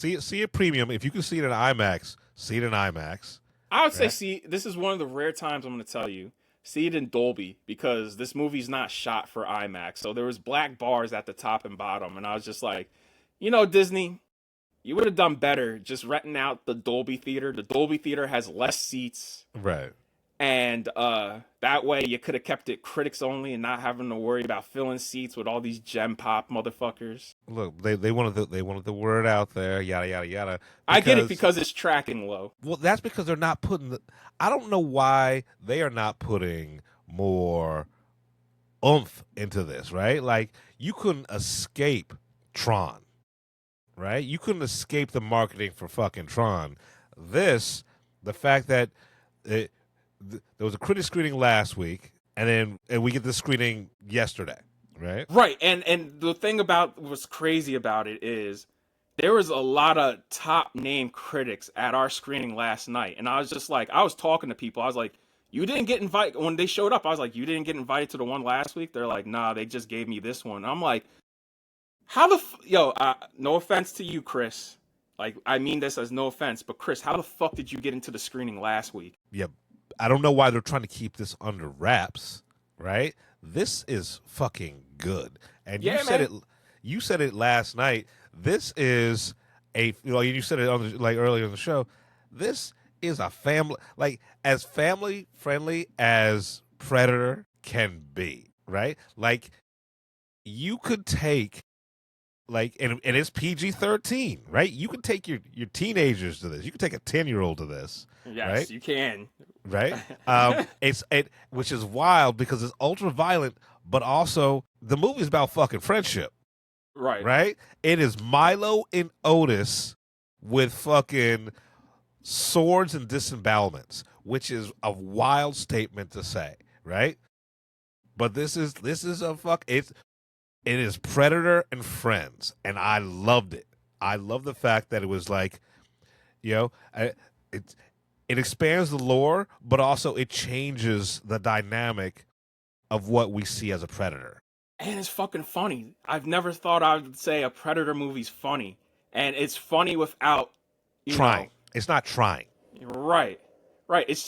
See it premium. If you can see it in IMAX, see it in IMAX. I would say, Right? see, this is one of the rare times I'm going to tell you, see it in Dolby because this movie's not shot for IMAX. So there was black bars at the top and bottom, and I was just like, Disney, you would have done better just renting out the Dolby theater. The Dolby theater has less seats, Right. and that way you could have kept it critics only and not having to worry about filling seats with all these gem pop motherfuckers. Look, they wanted the word out there, yada yada yada. I get it Because because it's tracking low. well, that's because they're not putting. I don't know why they are not putting more oomph into this. Right? Like you couldn't escape Tron. Right? You couldn't escape the marketing for fucking Tron. The fact that it, there was a critic screening last week, and we get the screening yesterday. Right? Right, and the thing about what's crazy about it is there was a lot of top name critics at our screening last night, and I was just like, I was talking to people, I was like, you didn't get invited when they showed up. I was like, you didn't get invited to the one last week. They're like, nah, they just gave me this one. I'm like, how the no offense to you, Chris. Like, I mean this as no offense, but Chris, how the fuck did you get into the screening last week? Yeah, I don't know why they're trying to keep this under wraps, right? This is fucking good. And Yeah, man. You said it last night. This is you said it on like earlier in the show. This is a family, like as family friendly as Predator can be, right? Like you could take and it's PG-13, right? You could take your teenagers to this. You could take a 10-year-old to this, Yes, right? you can. Right? Which is wild because it's ultra violent, but also the movie's about fucking friendship, Right. right? It is Milo and Otis with fucking swords and disembowelments, which is a wild statement to say, right? But this is it is Predator and Friends, and I loved it. I love the fact that it was like, you know, it expands the lore, but also it changes the dynamic of what we see as a Predator. And it's fucking funny. I've never thought I would say a Predator movie's funny. And it's funny without, Trying. It's not trying. Right. Right. It's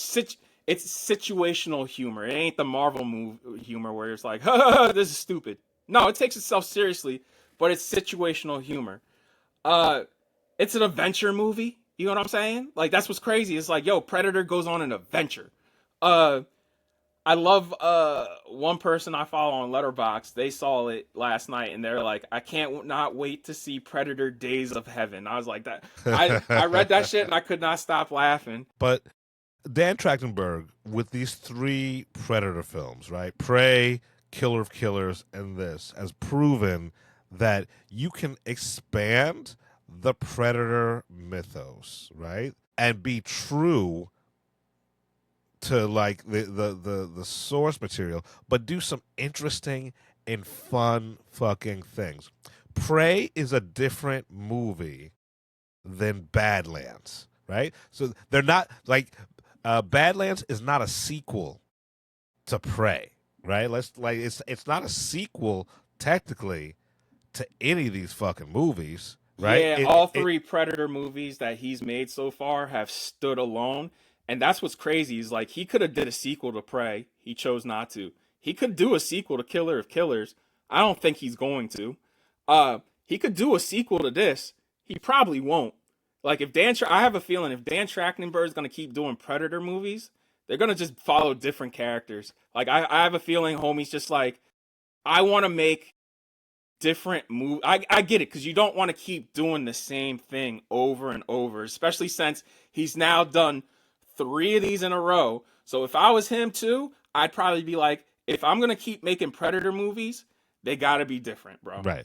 situational humor. It ain't the Marvel humor where it's like, this is stupid. No, it takes itself seriously, but it's situational humor. It's an adventure movie. You know what I'm saying? Like that's what's crazy. It's like, yo, Predator goes on an adventure. I love one person I follow on Letterboxd. They saw it last night and they're like, I can't not wait to see Predator Days of Heaven. I was like that. I read that shit and I could not stop laughing. But Dan Trachtenberg with these 3 Predator films, right? Prey, Killer of Killers, and this has proven that you can expand the Predator mythos, right? And be true to like the source material, but do some interesting and fun fucking things. Prey is a different movie than Badlands, right? So they're not like Badlands is not a sequel to Prey, right? It's not a sequel technically to any of these fucking movies, right? Yeah, all 3 Predator movies that he's made so far have stood alone. And that's what's crazy is like he could have did a sequel to Prey. He chose not to. He could do a sequel to Killer of Killers. I don't think he's going to. He could do a sequel to this. He probably won't. Like if I have a feeling if Dan Trachtenberg is going to keep doing Predator movies, they're going to just follow different characters. Like I have a feeling homie's just like, I want to make different move. I get it because you don't want to keep doing the same thing over and over, especially since he's now done 3 of these in a row. So if I was him too, I'd probably be like, if I'm gonna keep making Predator movies, they gotta be different, bro. Right.